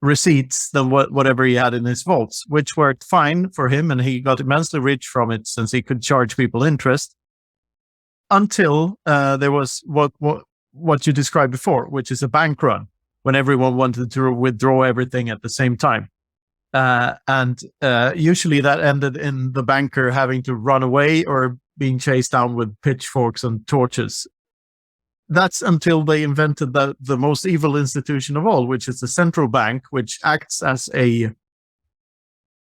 receipts than whatever he had in his vaults, which worked fine for him, and he got immensely rich from it since he could charge people interest. Until there was what you described before, which is a bank run, when everyone wanted to withdraw everything at the same time. And usually that ended in the banker having to run away or being chased down with pitchforks and torches. That's until they invented the most evil institution of all, which is the central bank, which acts as an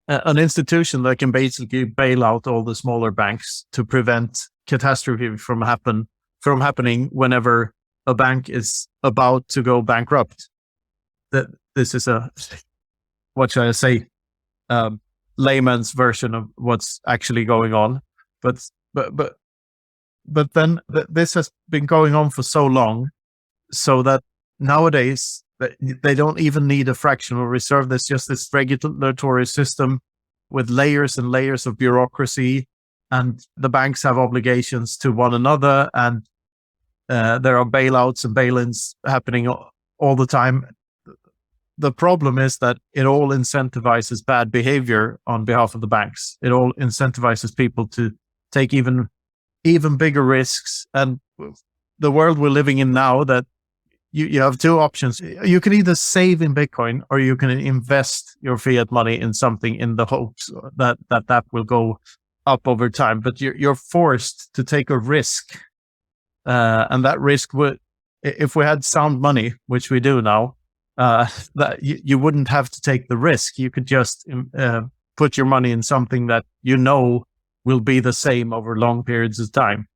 institution that can basically bail out all the smaller banks to prevent catastrophe from happening whenever a bank is about to go bankrupt. This is what should I say, layman's version of what's actually going on. But then this has been going on for so long, so that nowadays they don't even need a fractional reserve. There's just this regulatory system with layers and layers of bureaucracy, and the banks have obligations to one another, and there are bailouts and bail-ins happening all the time. The problem is that it all incentivizes bad behavior on behalf of the banks. It all incentivizes people to take even bigger risks. And the world we're living in now, that you have two options. You can either save in Bitcoin, or you can invest your fiat money in something in the hopes that will go up over time. But you're forced to take a risk. And that risk would, if we had sound money, which we do now, that you wouldn't have to take the risk. You could just put your money in something that you know will be the same over long periods of time.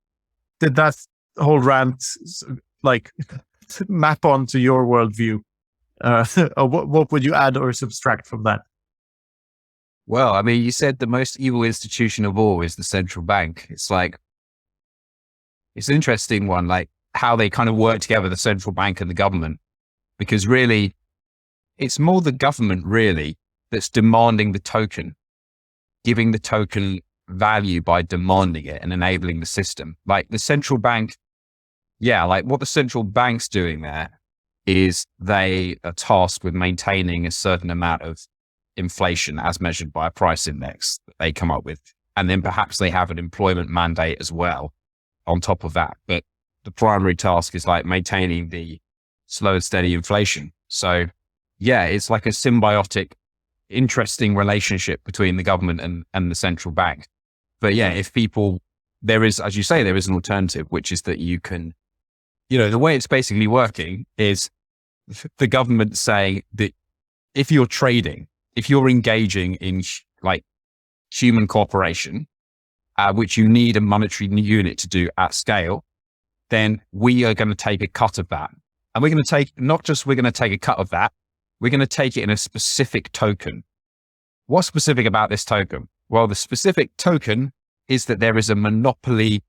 Did that whole rant like map onto your worldview? What would you add or subtract from that? Well, I mean, you said the most evil institution of all is the central bank. It's like, it's an interesting one, like how they kind of work together, the central bank and the government, because really it's more the government really that's demanding the token, giving the token value by demanding it and enabling the system. Like the central bank, like what the central bank's doing there is they are tasked with maintaining a certain amount of inflation as measured by a price index that they come up with. And then perhaps they have an employment mandate as well on top of that. But the primary task is like maintaining the slow and steady inflation. So it's like a symbiotic, interesting relationship between the government and the central bank. But if people, there is, as you say, there is an alternative, which is that you can, the way it's basically working is the government saying that if you're trading, if you're engaging in like human cooperation, which you need a monetary unit to do at scale, then we are going to take a cut of that. And we're going to take, not just we're going to take a cut of that, we're going to take it in a specific token. What's specific about this token? Well, the specific token is that there is a monopoly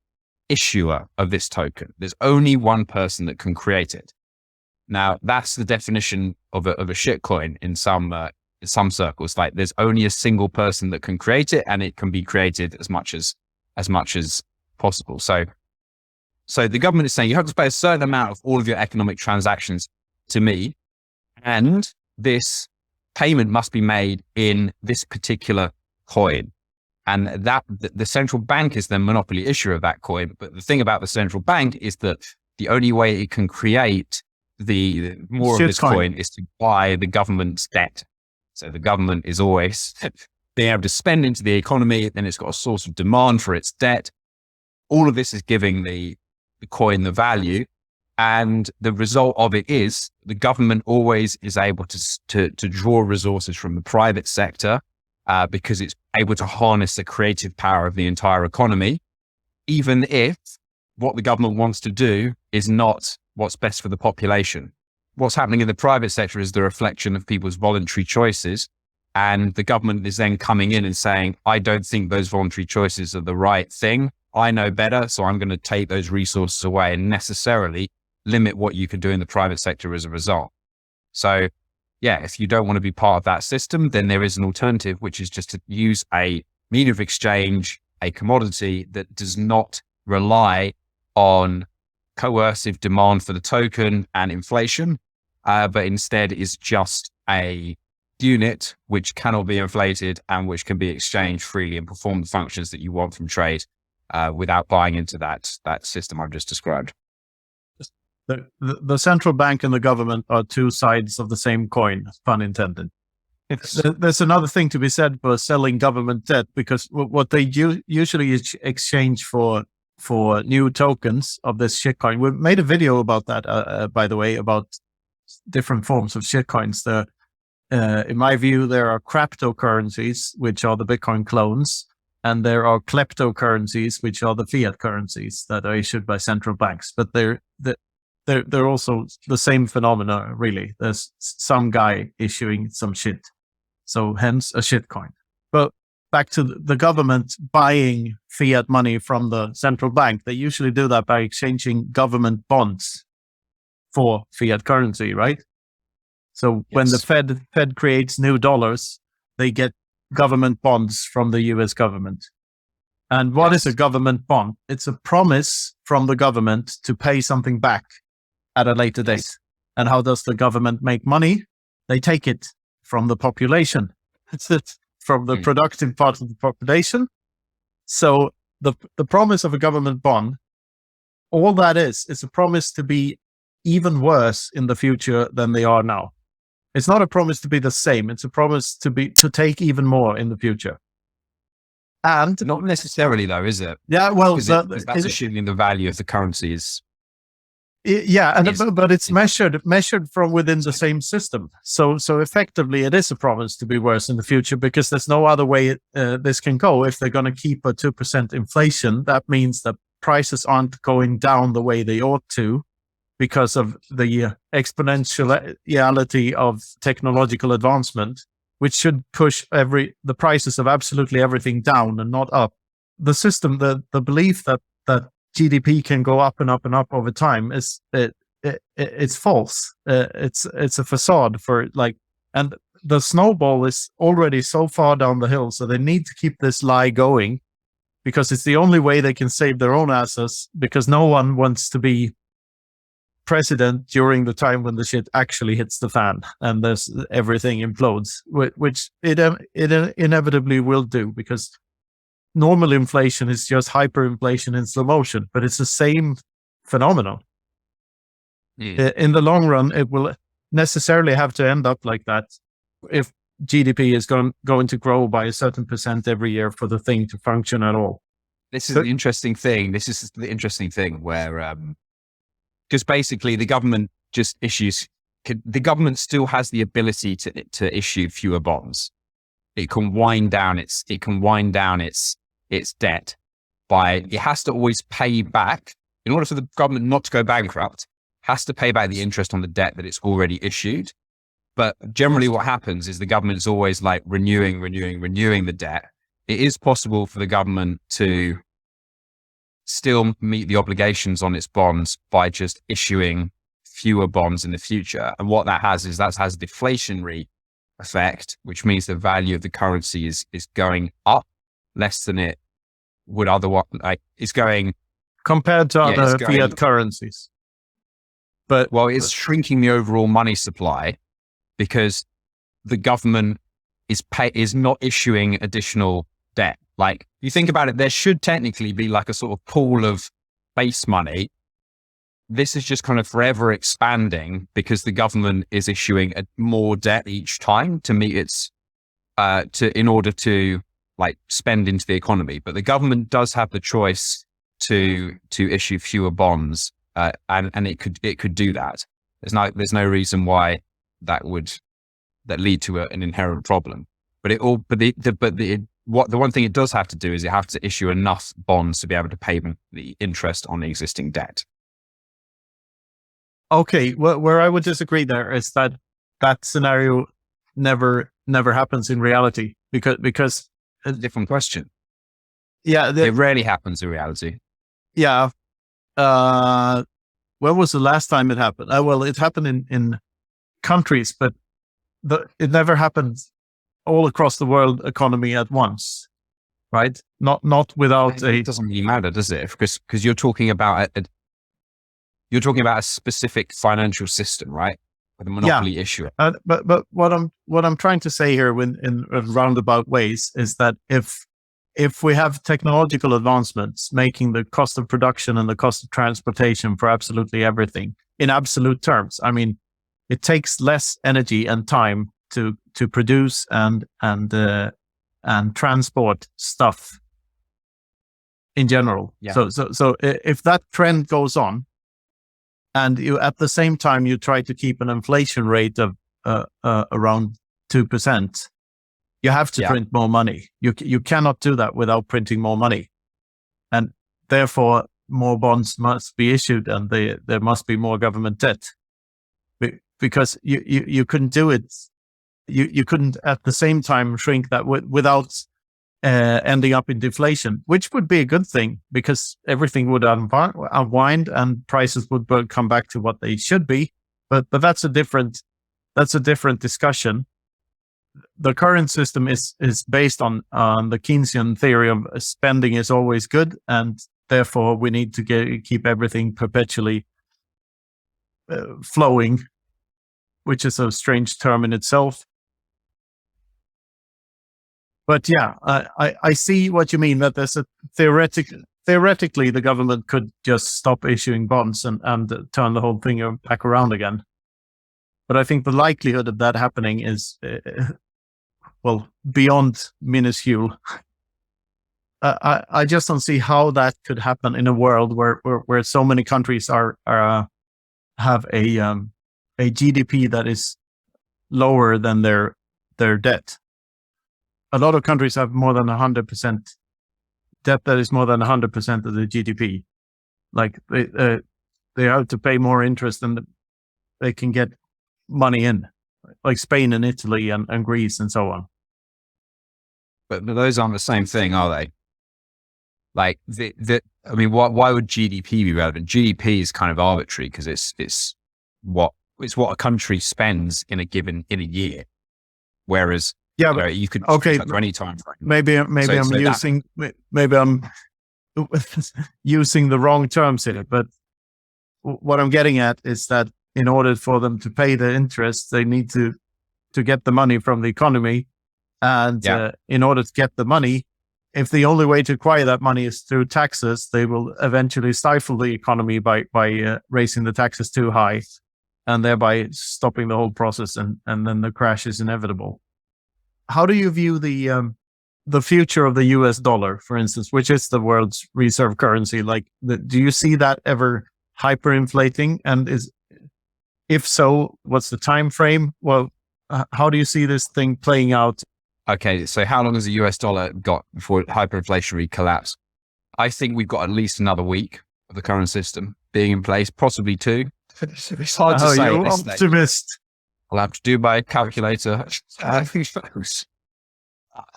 issuer of this token. There's only one person that can create it. Now, that's the definition of a shitcoin in some circles. Like there's only a single person that can create it, and it can be created as much as possible. So the government is saying you have to pay a certain amount of all of your economic transactions to me, and this payment must be made in this particular coin. And that the central bank is the monopoly issuer of that coin. But the thing about the central bank is that the only way it can create the more of this coin is to buy the government's debt. So the government is always being able to spend into the economy, then it's got a source of demand for its debt. All of this is giving the coin the value. And the result of it is the government always is able to draw resources from the private sector because it's able to harness the creative power of the entire economy, even if what the government wants to do is not what's best for the population. What's happening in the private sector is the reflection of people's voluntary choices. And the government is then coming in and saying, I don't think those voluntary choices are the right thing. I know better, so I'm going to take those resources away. And necessarily limit what you can do in the private sector as a result. So yeah, if you don't want to be part of that system, then there is an alternative, which is just to use a medium of exchange, a commodity that does not rely on coercive demand for the token and inflation, but instead is just a unit which cannot be inflated and which can be exchanged freely and perform the functions that you want from trade without buying into that system I've just described. The central bank and the government are two sides of the same coin, pun intended. There's another thing to be said for selling government debt, because what they usually exchange for new tokens of this shitcoin. We made a video about that, by the way, about different forms of shitcoins. In my view, there are cryptocurrencies, which are the Bitcoin clones, and there are kleptocurrencies, which are the fiat currencies that are issued by central banks. But they're also the same phenomena, really. There's some guy issuing some shit. So hence a shitcoin. But back to the government buying fiat money from the central bank, they usually do that by exchanging government bonds for fiat currency, right? So when the Fed creates new dollars, they get government bonds from the US government. And what is a government bond? It's a promise from the government to pay something back at a later date. And how does the government make money? They take it from the population. It's from the productive part of the population. So the promise of a government bond, all that is a promise to be even worse in the future than they are now. It's not a promise to be the same. It's a promise to take even more in the future. And not necessarily though, is it? Yeah, well, that's assuming the value of the currency is. Yeah, but it's measured from within the same system. So effectively, it is a promise to be worse in the future, because there's no other way this can go. If they're going to keep a 2% inflation, that means that prices aren't going down the way they ought to, because of the exponentiality of technological advancement, which should push the prices of absolutely everything down and not up. The system, the belief that GDP can go up and up and up over time it's false. It's a facade for and the snowball is already so far down the hill, so they need to keep this lie going, because it's the only way they can save their own asses, because no one wants to be president during the time when the shit actually hits the fan and everything implodes, which it inevitably will do, because normal inflation is just hyperinflation in slow motion, but it's the same phenomenon. In the long run, it will necessarily have to end up like that if GDP is going to grow by a certain percent every year for the thing to function at all. This is the interesting thing. This is the interesting thing where, because basically the government just the government still has the ability to issue fewer bonds. It can wind down its debt it has to always pay back, in order for the government not to go bankrupt, has to pay back the interest on the debt that it's already issued. But generally what happens is the government is always like renewing the debt. It is possible for the government to still meet the obligations on its bonds by just issuing fewer bonds in the future. And what that has is that has a deflationary effect, which means the value of the currency is going up less than it would otherwise, it's going compared to other fiat currencies. But it's shrinking the overall money supply, because the government is not issuing additional debt. Like, you think about it, there should technically be like a sort of pool of base money. This is just kind of forever expanding, because the government is issuing more debt each time to meet in order to spend into the economy. But the government does have the choice to issue fewer bonds, and it could do that. There's no reason why that lead to an inherent problem. But the one thing it does have to do is it has to issue enough bonds to be able to pay the interest on the existing debt. Okay, where I would disagree there is that scenario never happens in reality, because a different question. Yeah, it rarely happens in reality. Yeah, when was the last time it happened? Well, it happened in countries, but it never happened all across the world economy at once, right? Not without It doesn't really matter, does it? Because you're talking about a specific financial system, right? With a monopoly issue. But what I'm trying to say here in roundabout ways is that if we have technological advancements making the cost of production and the cost of transportation for absolutely everything in absolute terms, I mean, it takes less energy and time to produce and transport stuff in general. Yeah. So if that trend goes on, and you at the same time you try to keep an inflation rate of around 2%, you have to print more money. You cannot do that without printing more money, and therefore more bonds must be issued, and there must be more government debt, because you couldn't do it. You couldn't at the same time shrink that without ending up in deflation, which would be a good thing because everything would unwind and prices would come back to what they should be. But that's a different discussion. The current system is based on the Keynesian theory of spending is always good, and therefore we need to keep everything perpetually flowing, which is a strange term in itself. But yeah, I see what you mean, that there's a theoretically the government could just stop issuing bonds and turn the whole thing back around again. But I think the likelihood of that happening is, beyond minuscule. I just don't see how that could happen in a world where so many countries have a GDP that is lower than their debt. A lot of countries have more than 100% debt that is more than 100% of the GDP. Like they have to pay more interest than they can get money in, like Spain and Italy and Greece and so on. But those aren't the same thing, are they? Like I mean, why would GDP be relevant? GDP is kind of arbitrary because it's what a country spends in a year, whereas you could for any time frame. Maybe I'm using the wrong terms here, but what I'm getting at is that in order for them to pay the interest, they need to get the money from the economy, and in order to get the money, if the only way to acquire that money is through taxes, they will eventually stifle the economy by raising the taxes too high, and thereby stopping the whole process, and then the crash is inevitable. How do you view the future of the US dollar, for instance, which is the world's reserve currency? Like, do you see that ever hyperinflating? And if so, what's the time frame? Well, how do you see this thing playing out? Okay, so how long has the US dollar got before hyperinflationary collapse? I think we've got at least another week of the current system being in place, possibly two. It's hard to say. You're optimist. I'll have to do my calculator. I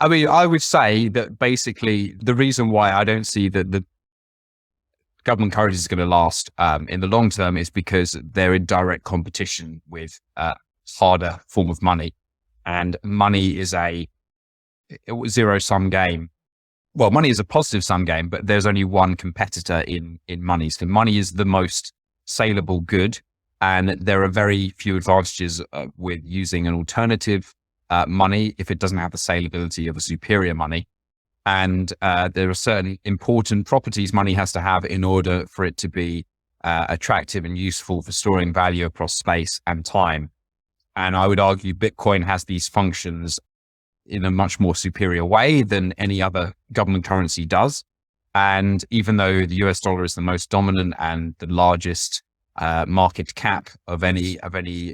mean, I would say that basically the reason why I don't see that the government currency is going to last in the long term is because they're in direct competition with harder form of money, and money is a zero-sum game. Well, money is a positive sum game, but there's only one competitor in money. So money is the most saleable good. And there are very few advantages with using an alternative money if it doesn't have the saleability of a superior money. And there are certain important properties money has to have in order for it to be attractive and useful for storing value across space and time. And I would argue Bitcoin has these functions in a much more superior way than any other government currency does. And even though the US dollar is the most dominant and the largest market cap of any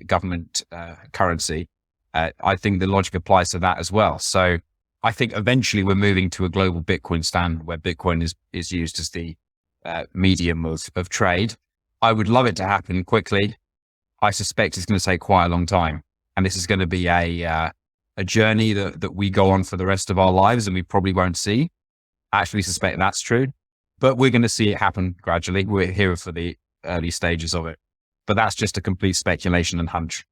government currency, I think the logic applies to that as well. So I think eventually we're moving to a global Bitcoin standard where Bitcoin is used as the medium of trade. I would love it to happen quickly. I suspect it's going to take quite a long time, and this is going to be a journey that we go on for the rest of our lives, and we probably won't see. I actually suspect that's true, but we're going to see it happen gradually. We're here for the early stages of it. But that's just a complete speculation and hunch.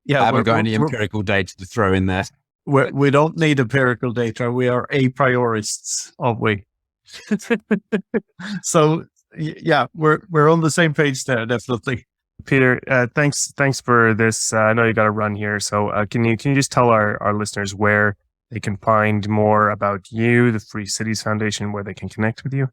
Yeah, I haven't got any empirical data to throw in there. We don't need empirical data. We are a priorists, aren't we? So yeah, we're on the same page there, definitely. Peter, thanks for this. I know you got to run here, so can you just tell our listeners where they can find more about you, the Free Cities Foundation, where they can connect with you?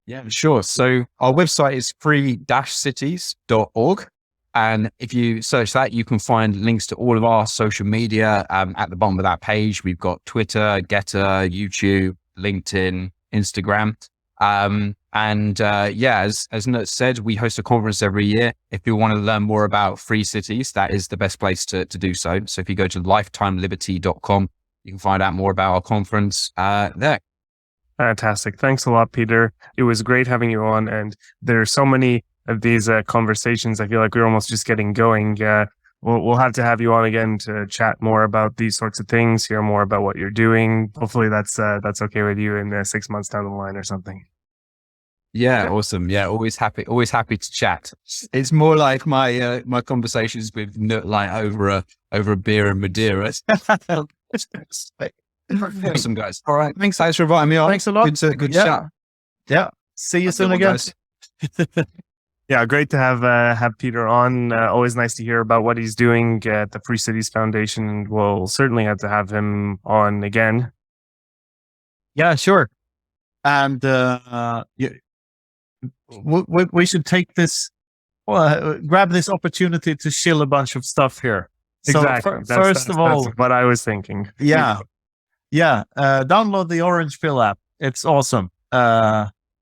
Yeah, sure. So our website is free-cities.org. And if you search that, you can find links to all of our social media at the bottom of that page. We've got Twitter, Getter, YouTube, LinkedIn, Instagram. As Nut said, we host a conference every year. If you want to learn more about Free Cities, that is the best place to do so. So if you go to lifetimeliberty.com, you can find out more about our conference there. Fantastic. Thanks a lot, Peter. It was great having you on. And there are so many of these conversations. I feel like we're almost just getting going. We'll have to have you on again to chat more about these sorts of things, hear more about what you're doing. Hopefully that's okay with you in 6 months down the line or something. Yeah, awesome. Yeah, always happy to chat. It's more like my my conversations with Nut, like over a beer and Madeira. Awesome, guys. All right, thanks for inviting me on. Thanks a lot. Good chat. Yeah, see you soon again. Yeah, great to have Peter on. Always nice to hear about what he's doing at the Free Cities Foundation. We'll certainly have to have him on again. Yeah, sure. And we should take this, grab this opportunity to shill a bunch of stuff here. Exactly. So first of all, that's what I was thinking. Yeah. Download the Orange Pill app. It's awesome.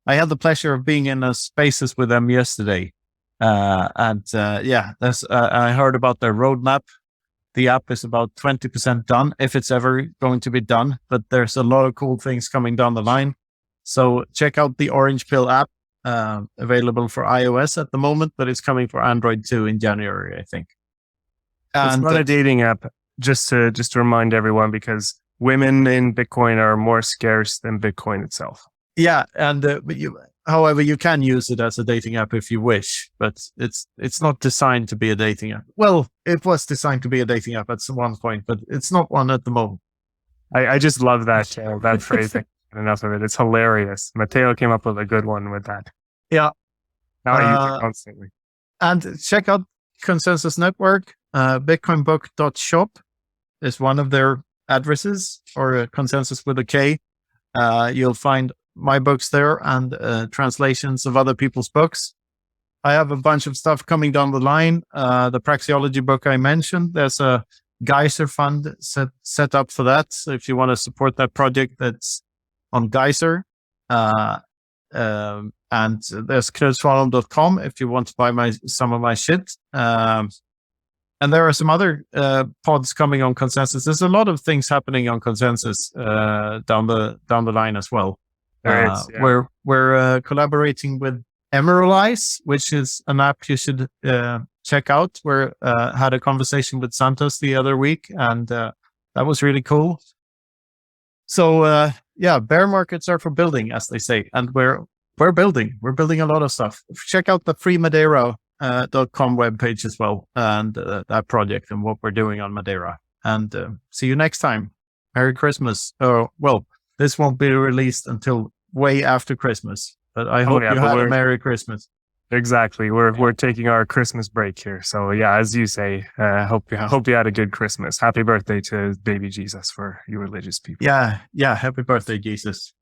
I had the pleasure of being in a spaces with them yesterday. I heard about their roadmap. The app is about 20% done, if it's ever going to be done, but there's a lot of cool things coming down the line. So check out the Orange Pill app, available for iOS at the moment, but it's coming for Android too in January, I think. And it's not a dating app, just to remind everyone, because women in Bitcoin are more scarce than Bitcoin itself. Yeah, and however, you can use it as a dating app if you wish, but it's not designed to be a dating app. Well, it was designed to be a dating app at one point, but it's not one at the moment. I just love that that phrasing. Enough of it. It's hilarious. Matteo came up with a good one with that. Yeah. Now I use it constantly. And check out Consensus Network. Bitcoinbook.shop is one of their addresses, or Consensus with a K. You'll find my books there and translations of other people's books. I have a bunch of stuff coming down the line. The Praxeology book I mentioned, there's a Geyser fund set up for that. So if you want to support that project, that's on Geyser. And there's knutsvanholm.com if you want to buy some of my shit. And there are some other pods coming on Consensus. There's a lot of things happening on Consensus down the line as well. We're collaborating with Emeralize, which is an app you should check out. We had a conversation with Santos the other week, and that was really cool. So bear markets are for building, as they say, and we're building. We're building a lot of stuff. Check out the freemadeira.com webpage as well, and that project and what we're doing on Madeira. And see you next time. Merry Christmas. Oh, well, this won't be released until way after Christmas, but I hope you had a Merry Christmas. Exactly. We're taking our Christmas break here. So yeah, as you say, hope you had a good Christmas. Happy birthday to baby Jesus for you religious people. Yeah. Happy birthday, Jesus.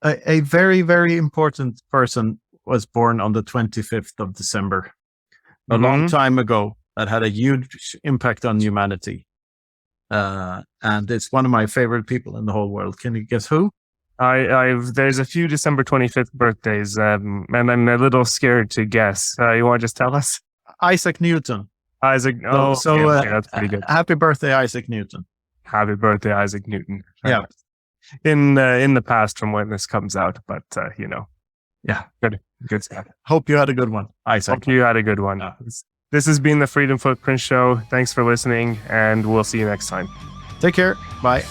A very, very important person was born on the 25th of December, a long time ago, that had a huge impact on humanity. And it's one of my favorite people in the whole world. Can you guess who? There's a few December 25th birthdays, and I'm a little scared to guess. You want to just tell us? Isaac Newton. Okay, that's pretty good. Happy birthday, Isaac Newton. Happy birthday, Isaac Newton. Yeah. In the past from when this comes out, but yeah, good stuff. Hope you had a good one, Isaac. Hope you had a good one. This has been the Freedom Footprint Show. Thanks for listening, and we'll see you next time. Take care. Bye.